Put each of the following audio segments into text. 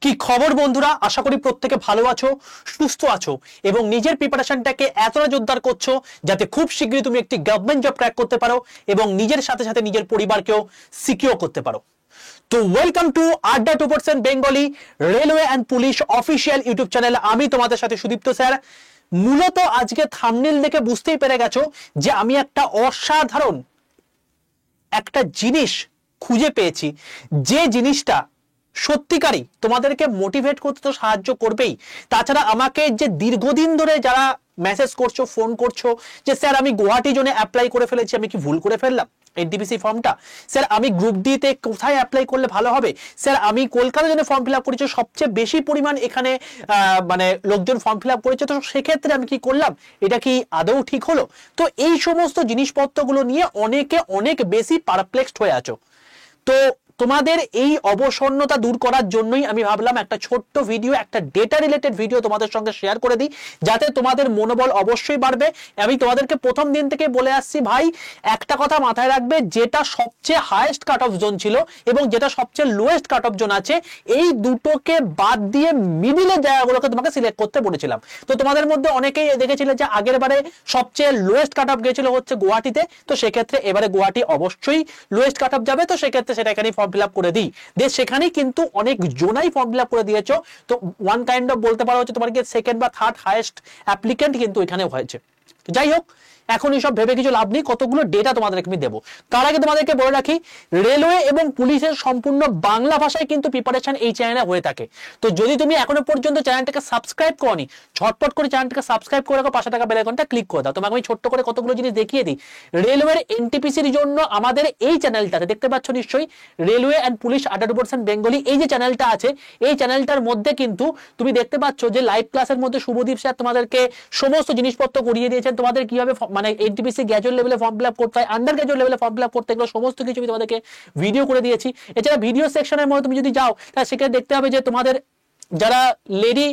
কি খবর বন্ধুরা, আশা করি প্রত্যেকে ভালো আছো, সুস্থ আছো এবং নিজের প্রিপারেশনটাকে এতটা জোরদার করছো যাতে খুব শীঘ্রই তুমি একটি গভর্নমেন্ট জব ক্র্যাক করতে পারো এবং নিজের সাথে সাথে নিজের পরিবারকেও সিকিউর করতে পারো। তো ওয়েলকাম টু আড্ডা 2% Bengali railway and police official YouTube channel. আমি তোমাদের সাথে সুদীপ্ত স্যার। মূলত আজকে থাম্বনেল দেখে বুঝতেই পেরে গেছো যে আমি একটা অসাধারণ একটা জিনিস খুঁজে পেয়েছি, যে জিনিসটা সত্যিকারই তোমাদেরকে মোটিভেট করতে তো সাহায্য করবেই, তাছাড়া আমাকে যে দীর্ঘদিন ধরে যারা মেসেজ করছো, ফোন করছো যে স্যার আমি গুয়াহাটি জোনে অ্যাপ্লাই করে ফেলেছি, আমি কি ভুল করে ফেললাম এনটিপিসি ফর্মটা, স্যার আমি গ্রুপ ডি তে কোথায় অ্যাপ্লাই করলে ভালো হবে, স্যার আমি কলকাতা জন্য ফর্ম ফিল আপ করেছি, সবচেয়ে বেশি পরিমাণ এখানে মানে লোকজন ফর্ম ফিল আপ করেছে, তো সেক্ষেত্রে আমি কি করলাম, এটা কি আদৌ ঠিক হলো? তো এই সমস্ত জিনিসপত্রগুলো নিয়ে অনেকে অনেক বেশি পারপ্লেক্সড হয়ে আছো। তো তোমাদের এই অবসন্নতা দূর করার জন্যই আমি ভাবলাম একটা ছোট্ট ভিডিও, একটা ডেটা রিলেটেড ভিডিও তোমাদের সঙ্গে শেয়ার করে দিই, যাতে তোমাদের মনোবল অবশ্যই বাড়বে। আমি তোমাদেরকে প্রথম দিন থেকে বলে আসছি ভাই, একটা কথা মাথায় রাখবে, যেটা সবচেয়ে হাইয়েস্ট কাট অফ জোন ছিল এবং যেটা সবচেয়ে লোয়েস্ট কাট অফ জোন আছে, এই দুটোকে বাদ দিয়ে মিডিলের জায়গাগুলোকে তোমাকে সিলেক্ট করতে বলেছিলাম। তো তোমাদের মধ্যে অনেকেই দেখেছিলে যে আগের বারে সবচেয়ে লোয়েস্ট কাট অফ গেছিল হচ্ছে গুয়াহাটিতে, তো সেক্ষেত্রে এবারে গুয়াহাটি অবশ্যই লোয়েস্ট কাট অফ যাবে, তো সেক্ষেত্রে সেটা এখানে ফর্ম ফিল আপ করে দিই। সেখানেই কিন্তু অনেক জনাই ফর্ম ফিল আপ করে দিয়েছো, তো ওয়ান কাইন্ড অফ বলতে পারো হচ্ছে তোমার কি সেকেন্ড বা থার্ড হাইয়েস্ট অ্যাপ্লিকেন্ট কিন্তু এখানে হয়েছে। যাই হোক, এখন এইসব ভেবে কিছু লাভ নেই, কতগুলো ডেটা তোমাদেরকে আমি দেবো। তার আগে তোমাদেরকে বলে রাখি, রেলওয়ে এবং পুলিশের সম্পূর্ণ বাংলা ভাষায় কিন্তু প্রিপারেশন এই চ্যানেলে হয়ে থাকে। তো যদি তুমি এখনো পর্যন্ত চ্যানেলটাকে সাবস্ক্রাইব করনি, ঝটপট করে চ্যানেলটাকে সাবস্ক্রাইব করে রাখো, পাশে থাকা বেল আইকনটা ক্লিক করে দাও। তোমাকে আমি ছোট্ট করে কতগুলো জিনিস দেখিয়ে দিই। রেলওয়ের এনটিপিসির জন্য আমাদের এই চ্যানেলটাতে দেখতে পাচ্ছ নিশ্চয়ই, রেলওয়ে অ্যান্ড পুলিশ আড্ডা 2% বেঙ্গলি, এই যে চ্যানেলটা আছে, এই চ্যানেলটার মধ্যে কিন্তু তুমি দেখতে পাচ্ছ যে লাইভ ক্লাসের মধ্যে শুভদীপ স্যার তোমাদেরকে সমস্ত জিনিসপত্র করিয়ে দিয়েছেন, তোমাদের কিভাবে মানে এনটিপিসি গ্র্যাজুয়েট লেভেলে ফর্ম ফিল আপ করতে হয়, আন্ডার গ্র্যাজুয়েট লেভেলে ফর্ম ফিল আপ করতে গেলে সমস্ত কিছু আমি তোমাদেরকে ভিডিও করে দিয়েছি। এছাড়া ভিডিও সেকশনের মধ্যে তুমি যদি যাও, তাহলে সেখানে দেখতে হবে যে তোমাদের যারা লেডি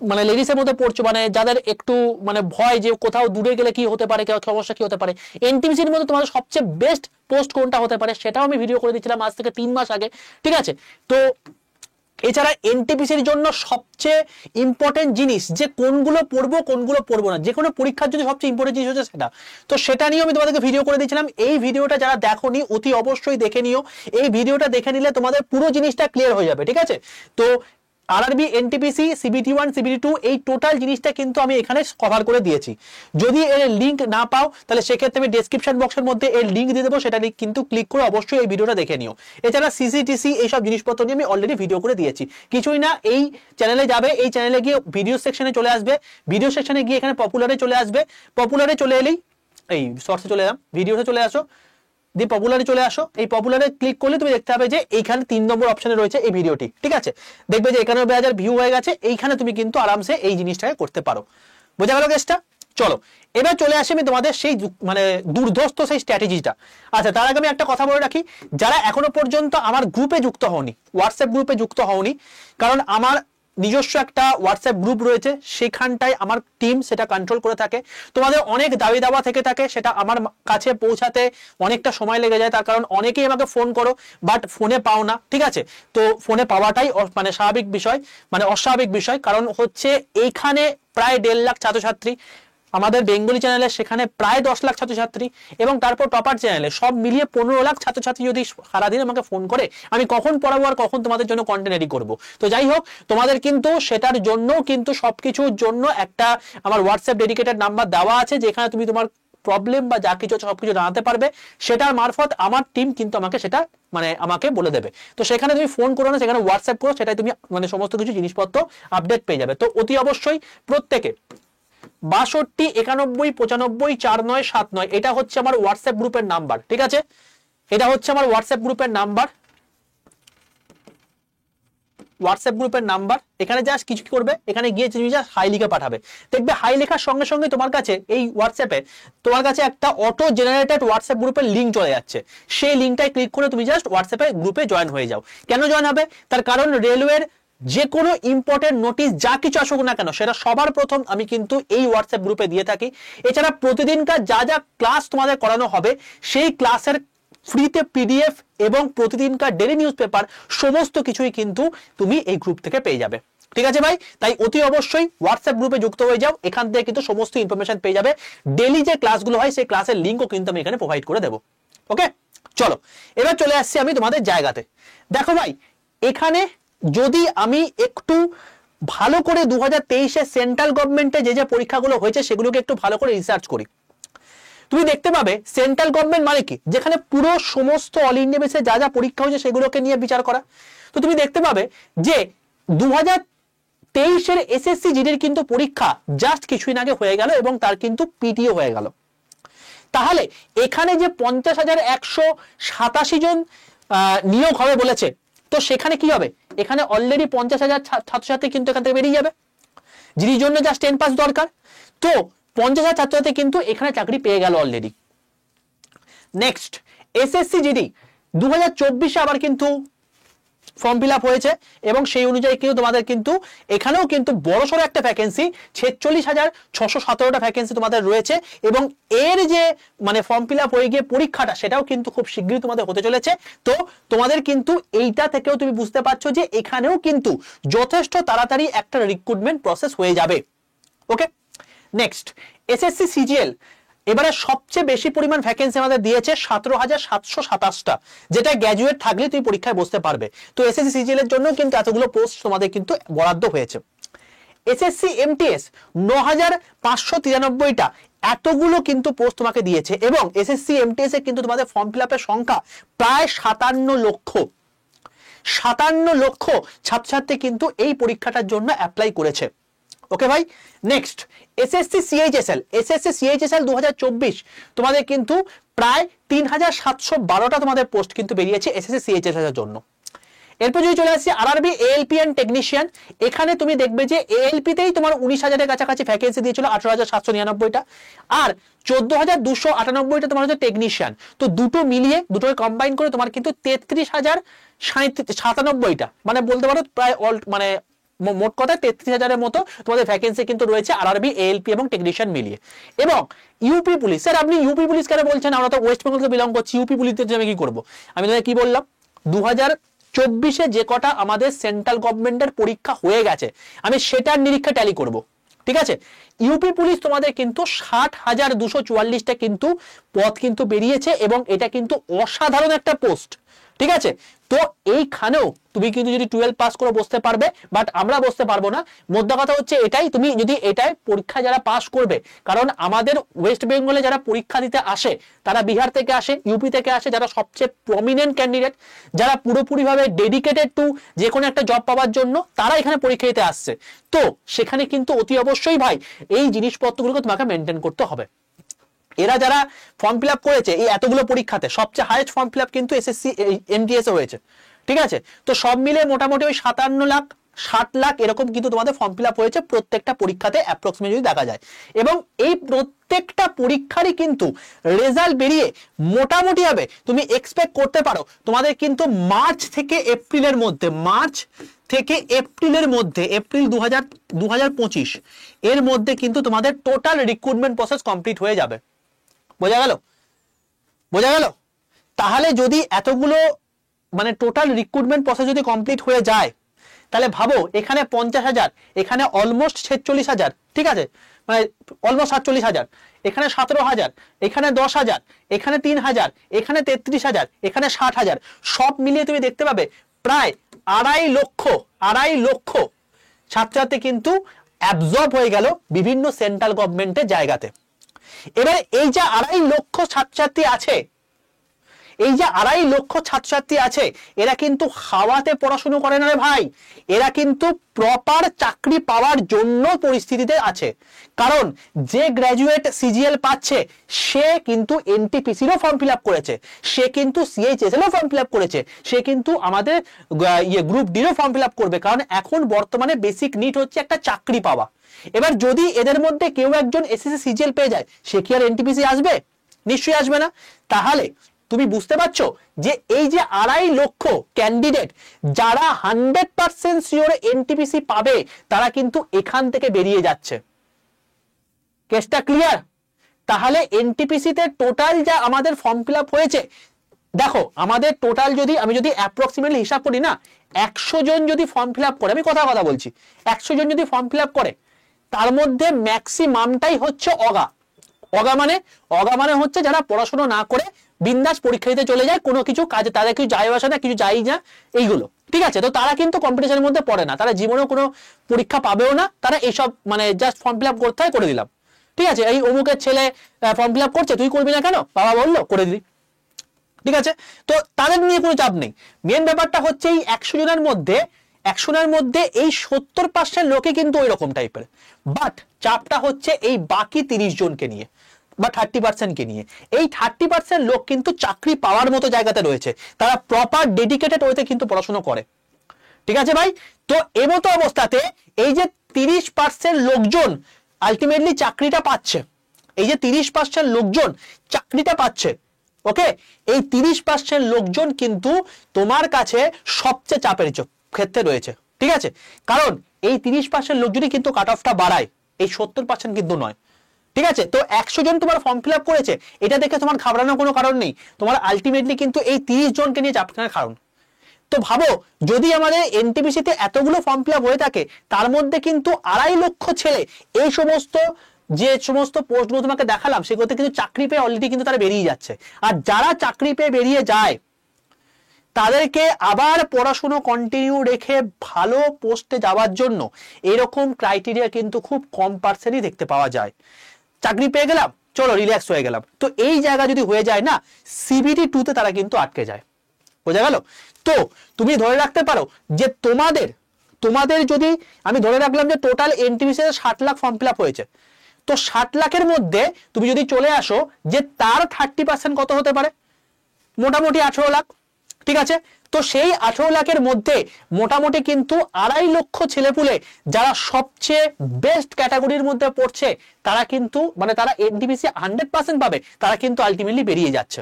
মানে লেডিসের মধ্যে পড়ছো, মানে যাদের একটু মানে ভয় যে কোথাও দূরে গেলে কি হতে পারে, সমস্যা কি হতে পারে, এনটিপিসির মধ্যে তোমাদের সবচেয়ে বেস্ট পোস্ট কোনটা হতে পারে সেটাও আমি ভিডিও করে দিয়েছিলাম আজ থেকে 3 মাস আগে, ঠিক আছে? তো এছাড়া এনটিপিসির জন্য সবচেয়ে ইম্পর্টেন্ট জিনিস যে কোনগুলো পড়বো কোনগুলো পড়বো না, যে কোনো পরীক্ষার জন্য সবচেয়ে ইম্পর্টেন্ট জিনিস হচ্ছে সেটা, তো সেটা নিয়ে আমি তোমাদেরকে ভিডিও করে দিয়েছিলাম। এই ভিডিওটা যারা দেখোনি অতি অবশ্যই দেখে নিও, এই ভিডিওটা দেখে নিলে তোমাদের পুরো জিনিসটা ক্লিয়ার হয়ে যাবে, ঠিক আছে? তো আরআরবি, এনটিপিসি, সিবিটি 1, সিবিটি 2 এই টোটাল জিনিসটা কিন্তু আমি এখানে কভার করে দিয়েছি। যদি এর লিংক না পাও তাহলে সেক্ষেত্রে আমি ডেসক্রিপশন বক্সের মধ্যে এর লিংক দিয়ে দেবো, সেটা কিন্তু ক্লিক করে অবশ্যই এই ভিডিওটা দেখে নিও। এছাড়া সিসিটিসি এইসব জিনিসপত্র নিয়ে আমি অলরেডি ভিডিও করে দিয়েছি। কিছুই না, এই চ্যানেলে যাবে, এই চ্যানেলে গিয়ে ভিডিও সেকশনে চলে আসবে, ভিডিও সেকশনে গিয়ে এখানে পপুলারে চলে আসবে, পপুলারে চলে এলেই এই শর্টসে চলে এলাম, ভিডিওতে চলে আসো, দিয়ে পপুলারে চলে আসো। এই পপুলারে ক্লিক করলে তুমি দেখতে পাবে যে এইখানে 3 নম্বর অপশনে রয়েছে এই ভিডিওটি, ঠিক আছে? দেখবে যে 91,000 ভিউ হয়ে গেছে, এইখানে তুমি কিন্তু আরামসে এই জিনিসটাকে করতে পারো। বোঝা গেল কেসটা? চলো এবার চলে আসি আমি তোমাদের সেই মানে দুর্ধর্ষ সেই স্ট্র্যাটেজিটা। আচ্ছা, তার আগে আমি একটা কথা বলে রাখি, যারা এখনো পর্যন্ত আমার গ্রুপে যুক্ত হওনি, হোয়াটসঅ্যাপ গ্রুপে যুক্ত হওনি, কারণ আমার নিজস্ব একটা হোয়াটসঅ্যাপ গ্রুপ রয়েছে, সেখানটায় আমার টিম সেটা কন্ট্রোল করে থাকে। তোমাদের অনেক দাবি দাওয়া থেকে থাকে, সেটা আমার কাছে পৌঁছাতে অনেকটা সময় লেগে যায়, তার কারণ অনেকেই আমাকে ফোন করো বাট ফোনে পাও না, ঠিক আছে? তো ফোনে পাওয়াটাই মানে স্বাভাবিক বিষয়, মানে অস্বাভাবিক বিষয়, কারণ হচ্ছে এইখানে প্রায় 1.5 লাখ ছাত্রছাত্রী, আমাদের বেঙ্গলি চ্যানেলে সেখানে প্রায় 10 লাখ ছাত্রছাত্রী, এবং তারপর টপার চ্যানেলে সব মিলিয়ে 15 লাখ ছাত্রছাত্রী যদি সারাদিন আমাকে ফোন করে, আমি কখন পড়াবো আর কখন তোমাদের জন্য কন্টেন্ট রেডি করবো? তো যাই হোক, তোমাদের কিন্তু সেটার জন্য কিন্তু সবকিছুর জন্য একটা আমার হোয়াটসঅ্যাপ ডেডিকেটেড নাম্বার দেওয়া আছে, যেখানে তুমি তোমার প্রবলেম বা যা কিছু সবকিছু জানাতে পারবে, সেটার মারফত আমার টিম কিন্তু আমাকে সেটা মানে আমাকে বলে দেবে। তো সেখানে তুমি ফোন করো না, সেখানে হোয়াটসঅ্যাপ করো, সেটাই তুমি মানে সমস্ত কিছু জিনিসপত্র আপডেট পেয়ে যাবে। তো অতি অবশ্যই প্রত্যেকে 62 91 95 49 79 এটা হচ্ছে আমার হোয়াটসঅ্যাপ গ্রুপের নাম্বার, ঠিক আছে? এটা হচ্ছে আমার হোয়াটসঅ্যাপ গ্রুপের নাম্বার, হোয়াটসঅ্যাপ গ্রুপের নাম্বার। এখানে জাস্ট কিছু করবে, এখানে গিয়ে তুমি জাস্ট হাই লিখে পাঠাবে, দেখবে হাই লেখার সঙ্গে সঙ্গে তোমার কাছে এই হোয়াটসঅ্যাপে তোমার কাছে একটা অটো জেনারেটেড হোয়াটসঅ্যাপ গ্রুপের লিঙ্ক চলে যাচ্ছে। সেই লিঙ্কটায় ক্লিক করে তুমি জাস্ট হোয়াটসঅ্যাপে গ্রুপে জয়েন হয়ে যাও। কেন জয়েন হবে? তার কারণ রেলওয়ের যে কোনো ইম্পর্টেন্ট নোটিশ যা কিছু আসুক না কেন, সেটা সবার প্রথম আমি কিন্তু এই হোয়াটসঅ্যাপ গ্রুপে দিয়ে থাকি। এছাড়া প্রতিদিনকার যা যা ক্লাস তোমাদের করানো হবে, সেই ক্লাসের ফ্রিতে পিডিএফ এবং প্রতিদিনকার ডেইলি নিউজ পেপার সমস্ত কিছুই কিন্তু তুমি এই গ্রুপ থেকে পেয়ে যাবে। ঠিক আছে ভাই, তাই অতি অবশ্যই হোয়াটসঅ্যাপ গ্রুপে যুক্ত হয়ে যাও, এখান থেকে কিন্তু সমস্ত ইনফরমেশন পেয়ে যাবে। ডেইলি যে ক্লাসগুলো হয় সেই ক্লাসের লিঙ্কও কিন্তু আমি এখানে প্রোভাইড করে দেবো। ওকে, চলো এবার চলে আসছি আমি তোমাদের জায়গাতে। দেখো ভাই, এখানে যদি আমি একটু ভালো করে 2023-এ সেন্ট্রাল গভর্নমেন্টে যে যে পরীক্ষাগুলো হয়েছে সেগুলোকে একটু ভালো করে রিসার্চ করি, তুমি দেখতে পাবে সেন্ট্রাল গভর্নমেন্ট মানে কি, যেখানে পুরো সমস্ত অল ইন্ডিয়া বেসে যা যা পরীক্ষা হয়েছে সেগুলোকে নিয়ে বিচার করা। তো তুমি দেখতে পাবে যে 2023-এর এসএসসি জিডির কিন্তু পরীক্ষা জাস্ট কিছুদিন আগে হয়ে গেল এবং তার কিন্তু পিটিও হয়ে গেল। তাহলে এখানে যে 50,187 জন নিয়োগ হবে বলেছে, তো সেখানে কি হবে, এখানে অলরেডি 50,000 ছাত্রছাত্রী কিন্তু এখান থেকে বেরিয়ে যাবে, যিনি জন্য জাস্ট 10 পাস দরকার। তো 50,000 ছাত্রছাত্রী কিন্তু এখানে চাকরি পেয়ে গেল অলরেডি। নেক্সট এসএসসি জিডি 2024-এ আবার কিন্তু ফর্ম ফিল আপ হয়েছে এবং সেই অনুযায়ী কিন্তু তোমাদের কিন্তু এখানেও কিন্তু বড়সড় একটা ভ্যাকেন্সি 46,617টা ভ্যাকেন্সি তোমাদের রয়েছে এবং এর যে মানে ফর্ম ফিল আপ হয়ে গিয়ে পরীক্ষাটা সেটাও কিন্তু খুব শীঘ্রই তোমাদের হতে চলেছে। তো তোমাদের কিন্তু এইটা থেকেও তুমি বুঝতে পারছো যে এখানেও কিন্তু যথেষ্ট তাড়াতাড়ি একটা রিক্রুটমেন্ট প্রসেস হয়ে যাবে। ওকে, নেক্সট এসএসসি সিজিএল এবারে সবচেয়ে বেশি পরিমাণ ভ্যাকেন্সি আমাদের দিয়েছে 17,727টা, যেটা গ্র্যাজুয়েট থাকলে তুমি পরীক্ষায় বসতে পারবে। তো এসএসসি সিজিএল এর জন্য কিন্তু এতগুলো পোস্ট তোমাদের কিন্তু বরাদ্দ হয়েছে। এসএসসি এমটিএস 9,593টা, এতগুলো কিন্তু পোস্ট তোমাকে দিয়েছে এবং এসএসসি এমটিএস এ কিন্তু তোমাদের ফর্ম ফিল আপের সংখ্যা প্রায় 57 লক্ষ। 57 লক্ষ ছাত্রছাত্রী কিন্তু এই পরীক্ষাটার জন্য অ্যাপ্লাই করেছে। ওকে ভাই, নেক্সট এসএসসি সিএইচএসএল 2024 তোমাদের কিন্তু প্রায় 3,712টা তোমাদের পোস্ট কিন্তু বেরিয়েছে এসএসসি সিএইচএসএল এর জন্য। এরপর যদি চলে আসছি আরআরবি এএলপি এন্ড টেকনিশিয়ান, এখানে তুমি দেখবে যে এএলপি তেই তোমার 19,000-এর কাছাকাছি ভ্যাকেন্সি দিয়েছিল, 18,799টা, আর 14,298টা তোমার হচ্ছে টেকনিশিয়ান। তো দুটো মিলিয়ে দুটোকে কম্বাইন করে তোমার কিন্তু 33,097টা, মানে বলতে পারো প্রায় মানে মোট কথা 33,000-এর মতো তোমাদের ভ্যাকেন্সি কিন্তু রয়েছে আরআরবি এএলপি এবং টেকনিশিয়ান মিলিয়ে। এবং ইউপি পুলিশ, স্যার আপনি ইউপি পুলিশ কেন বলছেন, আমরা তো ওয়েস্ট বেঙ্গল থেকে বিলং করছি, ইউপি পুলিশের জন্য কি করব? আমি তোমাকে কি বললাম, 2024-এ যে কটা আমাদের সেন্ট্রাল গভর্নমেন্টের পরীক্ষা হয়ে গেছে আমি সেটার নিরীক্ষা ট্যালি করব। ঠিক আছে, ইউপি পুলিশ তোমাদের কিন্তু 60,244টা কিন্তু পদ কিন্তু বেরিয়েছে এবং এটা কিন্তু অসাধারণ একটা পোস্ট। ঠিক আছে, তো এইখানেও তুমি কিন্তু যদি 12 পাস করে বসতে পারবে, বাট আমরা বসতে পারবো না। মোদ্দা কথা হচ্ছে এটাই, তুমি যদি এটাই পরীক্ষা যারা পাস করবে, কারণ আমাদের ওয়েস্ট বেঙ্গলে যারা পরীক্ষা দিতে আসে তারা বিহার থেকে আসে, ইউপি থেকে আসে, যারা সবচেয়ে প্রমিনেন্ট ক্যান্ডিডেট, যারা পুরোপুরিভাবে ডেডিকেটেড টু যে কোনো একটা জব পাওয়ার জন্য, তারা এখানে পরীক্ষা দিতে আসছে। তো সেখানে কিন্তু অতি অবশ্যই ভাই এই জিনিসপত্রগুলোকে তোমাকে মেনটেন করতে হবে। এরা যারা ফর্ম ফিল আপ করেছে এই এতগুলো পরীক্ষাতে সবচেয়ে হাইয়েস্ট ফর্ম ফিল আপ কিন্তু এসএসসি এমটিএস এ হয়েছে। ঠিক আছে, তো সব মিলে মোটামুটি ওই 57 লাখ 60 লাখ এরকম কিন্তু তোমাদের ফর্ম ফিল আপ হয়েছে প্রত্যেকটা পরীক্ষাতে অ্যাপ্রক্সিমেট যদি দেখা যায়। এবং এই প্রত্যেকটা পরীক্ষারই কিন্তু রেজাল্ট বেরিয়ে মোটামুটি হবে তুমি এক্সপেক্ট করতে পারো তোমাদের কিন্তু মার্চ থেকে এপ্রিলের মধ্যে এপ্রিল 2025 এর মধ্যে কিন্তু তোমাদের টোটাল রিক্রুটমেন্ট প্রসেস কমপ্লিট হয়ে যাবে। বোঝা গেল? তাহলে যদি এতগুলো মানে টোটাল রিক্রুটমেন্ট প্রসেস যদি কমপ্লিট হয়ে যায়, তাহলে ভাবো এখানে 50,000, এখানে অলমোস্ট 46,000, ঠিক আছে, মানে অলমোস্ট 47,000, এখানে 17,000, এখানে 10,000, এখানে 3,000, এখানে 33,000, এখানে 60,000, সব মিলিয়ে তুমি দেখতে পাবে প্রায় 2.5 লক্ষ ছাত্রছাত্রী কিন্তু অ্যাবজর্ব হয়ে গেল বিভিন্ন সেন্ট্রাল গভর্নমেন্টের জায়গাতে। এবারে এই যে 2.5 লক্ষ ছাত্রছাত্রী আছে, এরা কিন্তু হাওয়াতে পড়াশোনা করে না রে ভাই, এরা কিন্তু প্রপার চাকরি পাওয়ার জন্য পরিস্থিতিতে আছে। কারণ যে গ্র্যাজুয়েট সিজিএল পাচ্ছে সে কিন্তু এনটিপিসিরও ফর্ম ফিল আপ করেছে, সে কিন্তু সিএইচএসএলও ফর্ম ফিল আপ করেছে, সে কিন্তু আমাদের গ্রুপ ডিরও ফর্ম ফিল আপ করবে, কারণ এখন বর্তমানে বেসিক নিড হচ্ছে একটা চাকরি পাওয়া। এবার যদি এদের মধ্যে কেউ একজন এসএসসি সিজিএল পেয়ে যায়, সে কি আর এনটিপিসি আসবে? নিশ্চয়ই আসবে না। তাহলে তুমি বুঝতে পারছো যে এই যে 2.5 লক্ষ ক্যান্ডিডেট যারা 100% শিওর এনটিপিসি পাবে, তারা কিন্তু এখান থেকে বেরিয়ে যাচ্ছে। কেসটা ক্লিয়ার? তাহলে এনটিপিসি তে টোটাল যা আমাদের ফর্ম ফিল আপ হয়েছে দেখো আমাদের টোটাল যদি আমি যদি অ্যাপ্রক্সিমেটলি হিসাব করি না, 100 জন যদি ফর্ম ফিল আপ করে, আমি কথা বলছি, 100 জন যদি ফর্ম ফিল আপ করে, তার মধ্যে ম্যাক্সিমামটাই হচ্ছে অগা। অগা মানে হচ্ছে যারা পড়াশোনা না করে বিন্দাস পরীক্ষা দিতে চলে যায়, কোনো কিছু কাজে তাদের কিছু যায় আসে না, কিছু যায় না, এইগুলো। ঠিক আছে, তো তারা কিন্তু কম্পিটিশনের মধ্যে পড়ে না, তারা জীবনেও কোনো পরীক্ষা পাবেও না, তারা এইসব মানে জাস্ট ফর্ম ফিল আপ করতে হয়, করে দিলাম। ঠিক আছে, এই অমুকের ছেলে ফর্ম ফিল আপ করছে, তুই করবি না কেন, বাবা বললো করে দিলি। ঠিক আছে, তো তাদের নিয়ে কোনো চাপ নেই। মেন ব্যাপারটা হচ্ছে এই 100 জনের মধ্যে এই 70% লোকে কিন্তু ওই রকম টাইপের, বাট চাপটা হচ্ছে এই বাকি 30 জনকে নিয়ে বা 30% কে নিয়ে। এই 30% লোক কিন্তু চাকরি পাওয়ার মতো জায়গাতে রয়েছে, তারা প্রপার ডেডিকেটেড ওয়েতে কিন্তু পড়াশোনা করে। ঠিক আছে ভাই, তো এমতো অবস্থাতে এই যে 30% লোকজন আলটিমেটলি চাকরিটা পাচ্ছে, এই যে 30% লোকজন চাকরিটা পাচ্ছে, ওকে, এই 30% লোকজন কিন্তু তোমার কাছে সবচেয়ে চাপের ক্ষেত্রে রয়েছে। ঠিক আছে, কারণ এই 30% লোকজনই কিন্তু কাট অফটা বাড়ায়, এই 70% কিন্তু নয়। ঠিক আছে, তো 100 জন তোমার ফর্ম ফিল আপ করেছে, এটা দেখে তোমার ঘাবড়ানোর কোনো কারণ নেই, তোমার আলটিমেটলি কিন্তু এই 30 জনকে নিয়ে চাপ নেওয়ার কারণ। তো ভাবো যদি আমাদের এনটিপিসিতে এতগুলো ফর্ম ফিল আপ হয়ে থাকে, তার মধ্যে কিন্তু 2.5 লক্ষ ছেলে এই সমস্ত যে সমস্ত পোস্টগুলো তোমাকে দেখালাম সেগুলোতে কিন্তু চাকরি পেয়ে অলরেডি কিন্তু তারা বেরিয়ে যাচ্ছে। আর যারা চাকরি পেয়ে বেরিয়ে যায় তাদেরকে আবার পড়াশোনা কন্টিনিউ রেখে ভালো পোস্টে যাওয়ার জন্য এরকম ক্রাইটেরিয়া কিন্তু খুব কম পার্সেন্টই দেখতে পাওয়া যায়। চাকরি পেয়ে গেলাম, চলো রিল্যাক্স হয়ে গেলাম, তো এই জায়গা যদি হয়ে যায় না, সিবিটি 2 তে তারা কিন্তু আটকে যায়। বোঝা গেল? তো তুমি ধরে রাখতে পারো যে তোমাদের যদি আমি ধরে রাখলাম যে total NTPC 60 lakh form fill up হয়েছে, তো 60 লাখের মধ্যে তুমি যদি চলে আসো যে তার 30% কত হতে পারে, মোটামুটি 18 লাখ। ঠিক আছে, তো সেই 18 লাখের মধ্যে মোটামুটি কিন্তু 2.5 লক্ষ ছেলেপুলে যারা সবচেয়ে বেস্ট ক্যাটাগরির মধ্যে পড়ছে, তারা কিন্তু মানে তারা এনটিপিসি 100% পাবে, তারা কিন্তু আলটিমেটলি বেরিয়ে যাচ্ছে।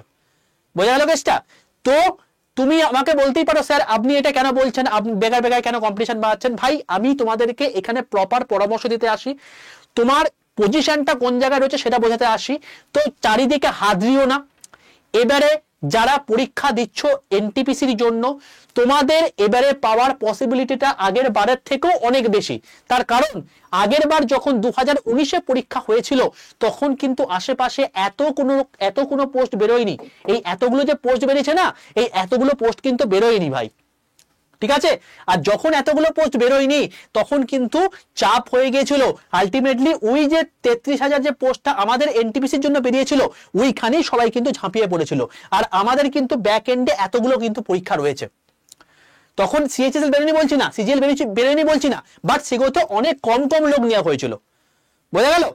বোঝা গেল কেসটা? তো তুমি আমাকে বলতেই পারো স্যার আপনি এটা কেন বলছেন, আপনি বেকার কেন কম্পিটিশন বাড়াচ্ছেন। ভাই আমি তোমাদেরকে এখানে প্রপার পরামর্শ দিতে আসি, তোমার পজিশনটা কোন জায়গায় রয়েছে সেটা বোঝাতে আসি। তো চারিদিকে হাত দিও না। এবারে যারা পরীক্ষা দিচ্ছ এনটিপিসির জন্য, তোমাদের এবারে পাওয়ার পসিবিলিটিটা আগের বারের থেকেও অনেক বেশি। তার কারণ আগের বার যখন 2019-এ পরীক্ষা হয়েছিল তখন কিন্তু আশেপাশে এত কোনো পোস্ট বেরোয়নি। এই এতগুলো যে পোস্ট বেরিয়েছে না, এই এতগুলো পোস্ট কিন্তু বেরোয়নি ভাই। ঠিক আছে, আর যখন এতগুলো পোস্ট বেরোয়নি তখন কিন্তু চাপ হয়ে গিয়েছিল। আলটিমেটলি ওই যে 33,000 যে পোস্টটা আমাদের এনটিপিসির জন্য বেরিয়েছিল, ওইখানেই সবাই কিন্তু ঝাঁপিয়ে পড়েছিল। আর আমাদের কিন্তু ব্যাক এন্ডে এতগুলো কিন্তু পরীক্ষা রয়েছে। তখন সিএইচএসএল বেরোয়নি বলছি না, সিজিএল বেরোয়নি বলছি না, বাট সেগুলোতে অনেক কম লোক নেওয়া হয়েছিল। বোঝা গেল?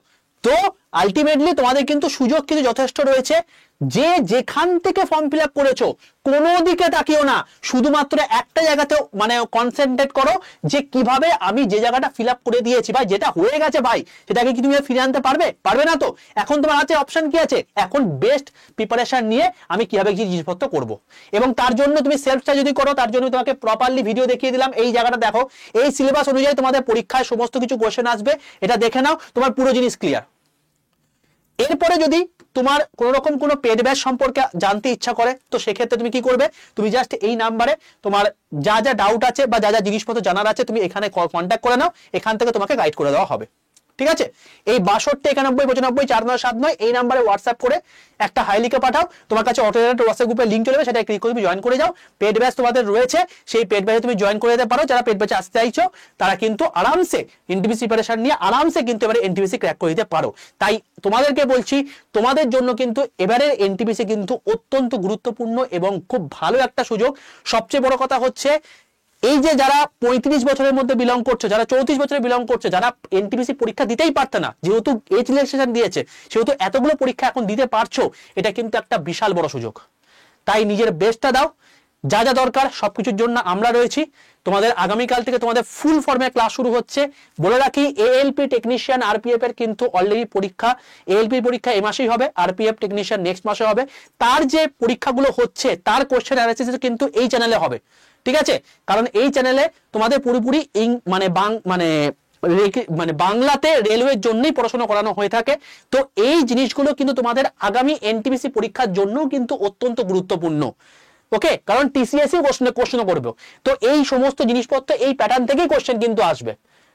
তো আলটিমেটলি তোমাদের কিন্তু সুযোগ কিন্তু যথেষ্ট রয়েছে। যে যেখান থেকে ফর্ম ফিল আপ করেছো কোনো দিকে তাকিও না, শুধুমাত্র একটা জায়গাতে মানে কনসেন্ট্রেট করো যে কিভাবে আমি যে জায়গাটা ফিল আপ করে দিয়েছি ভাই, যেটা হয়ে গেছে ভাই সেটাকে কি তুমি ফিরে আনতে পারবে না। তো এখন তোমার হাতে অপশন কি আছে, এখন বেস্ট প্রিপারেশন নিয়ে আমি কিভাবে কি জিনিসপত্র করবো, এবং তার জন্য তুমি সেলফ স্টাডি যদি করো, তার জন্য তোমাকে প্রপারলি ভিডিও দেখিয়ে দিলাম। এই জায়গাটা দেখো, এই সিলেবাস অনুযায়ী তোমাদের পরীক্ষায় সমস্ত কিছু কোশ্চেন আসবে, এটা দেখে নাও, তোমার পুরো জিনিস ক্লিয়ার। এরপরে যদি তোমার কোন রকম কোনো পেড ব্যাচ সম্পর্কে জানতে ইচ্ছা করে, তো সেক্ষেত্রে তুমি কি করবে, তুমি জাস্ট এই নাম্বারে তোমার যা যা ডাউট আছে বা যা জিনিসপত্র জানার আছে তুমি এখানে কন্ট্যাক্ট করে নাও, এখান থেকে তোমাকে গাইড করে দেওয়া হবে। ঠিক আছে, এই 62 91 95 4979 এই নাম্বারে হোয়াটসঅ্যাপ করে একটা হাই লিখে পাঠাও, তোমার কাছে অটোমেটেড হোয়াটসঅ্যাপ গ্রুপের লিংক চলে যাবে, সেটা ক্লিক করে তুমি জয়েন করে যাও। পেড ব্যাচ তোমাদের রয়েছে, সেই পেড ব্যাচে তুমি জয়েন করে দিতে পারো। যারা পেড ব্যাচে আসতে চাইছো তারা কিন্তু আরামসে এনটিপিসি প্রিপারেশন নিয়ে আরামসে কিন্তু এবারে এনটিপিসি ক্র্যাক করে দিতে পারো। তাই তোমাদেরকে বলছি, তোমাদের জন্য কিন্তু এবারের এনটিপিসি কিন্তু অত্যন্ত গুরুত্বপূর্ণ এবং খুব ভালো একটা সুযোগ। সবচেয়ে বড় কথা হচ্ছে এই যে যারা 35 বছরের মধ্যে বিলং করছে, যারা 34 বছরে বিলং করছে, যারা এনটিপিসি পরীক্ষা দিতেই পারতো না, যেহেতু এজ রিল্যাক্সেশন দিয়েছে সেহেতু এতগুলো পরীক্ষা এখন দিতে পারছো, এটা কিন্তু একটা বিশাল বড় সুযোগ। তাই নিজের বেস্টটা দাও, যা যা দরকার সবকিছুর জন্য আমরা রয়েছি। তোমাদের আগামীকাল থেকে তোমাদের ফুল ফর্মে ক্লাস শুরু হচ্ছে। বলে রাখি এএলপি টেকনিশিয়ান আরপিএফ এর কিন্তু অলরেডি পরীক্ষা, এএলপি পরীক্ষা এই মাসেই হবে, আরপিএফ টেকনিশিয়ান নেক্সট মাসে হবে। তার যে পরীক্ষাগুলো হচ্ছে তার কোশ্চেন অ্যানালিসিস কিন্তু এই চ্যানেলে হবে। ঠিক আছে, কারণ এই চ্যানেলে তোমাদের পুরোপুরি মানে মানে বাংলাতে রেলওয়ের জন্যই পড়াশোনা করানো হয়ে থাকে। তো এই জিনিসগুলো কিন্তু তোমাদের আগামী এনটিপিসি পরীক্ষার জন্য কিন্তু অত্যন্ত গুরুত্বপূর্ণ। ওকে, কারণ টিসিএসসি কোশ্চেন করবে। তো এই সমস্ত জিনিসপত্র এই প্যাটার্ন থেকেই কোশ্চেন কিন্তু আসবে।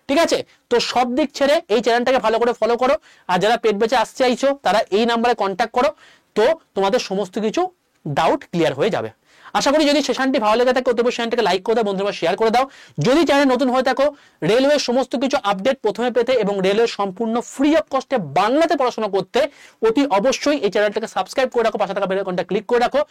ঠিক আছে, তো সব দিক ছেড়ে এই চ্যানেলটাকে ভালো করে ফলো করো। আর যারা পেট বেচে আসতে চাইছো তারা এই নাম্বারে কন্ট্যাক্ট করো, তো তোমাদের সমস্ত কিছু ডাউট ক্লিয়ার হয়ে যাবে। আশা করি যদি সেশনটি ভালো লেগে থাকে অতএব সেশনটাকে লাইক করে দাও, বন্ধুরা শেয়ার করে দাও। যদি চ্যানেল নতুন হয়ে থাকো, রেলওয়ের সমস্ত কিছু আপডেট প্রথমে পেতে এবং রেলওয়ে সম্পূর্ণ ফ্রি অফ কস্টে বাংলাতে পড়াশোনা করতে অতি অবশ্যই এই চ্যানেলটাকে সাবস্ক্রাইব করে রাখো, পাশে থাকা বেল আইকনটা ক্লিক করে রাখো।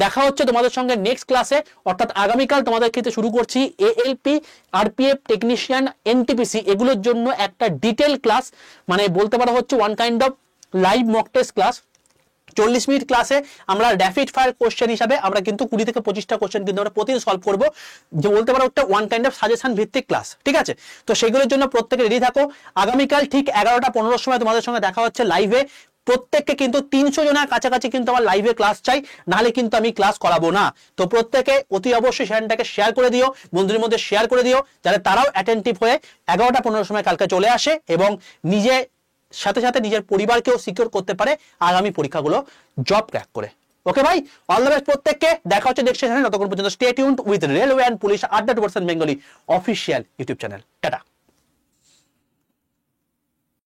দেখা হচ্ছে তোমাদের সঙ্গে নেক্সট ক্লাসে, অর্থাৎ আগামীকাল তোমাদের ক্ষেত্রে শুরু করছি এএলপি, আরপিএফ টেকনিশিয়ান, এনটিপিসি এগুলোর জন্য একটা ডিটেল ক্লাস, মানে বলতে পারো হচ্ছে one kind of live mock test class. 40 minute ক্লাসে আমরা র্যাপিড ফায়ার কোশ্চেন হিসাবে আমরা কিন্তু 20 থেকে 25টা কোশ্চেন কিন্তু আমরা প্রতিদিন সলভ করব, যে বলতে পারো একটা ওয়ান কাইন্ড অফ সাজেশন ভিত্তিক ক্লাস। ঠিক আছে, তো সেগুলোর জন্য প্রত্যেকে রেডি থাকো। আগামীকাল ঠিক 11টা 15 সময় তোমাদের সঙ্গে দেখা হচ্ছে লাইভে। প্রত্যেককে কিন্তু 300 জনের কাছাকাছি কিন্তু আমার লাইভে ক্লাস চাই, নাহলে কিন্তু আমি ক্লাস করাবো না। তো প্রত্যেকে অতি অবশ্যই চ্যানেলটাকে শেয়ার করে দিও, বন্ধুদের মধ্যে শেয়ার করে দিও, যাতে তারাও অ্যাটেন্টিভ হয়ে 11টা 15 সময় কালকে চলে আসে এবং নিজে সাথে সাথে নিজের পরিবারকেও সিকিউর করতে পারে আগামী পরীক্ষাগুলো জব ক্র্যাক করে। ওকে ভাই, অল দ্য বেস্ট প্রত্যেককে। দেখা হচ্ছে নেক্সট সেশনে, ততক্ষণ পর্যন্ত stay tuned with railway and police আড্ডা 2% Bengali official YouTube channel. Tata.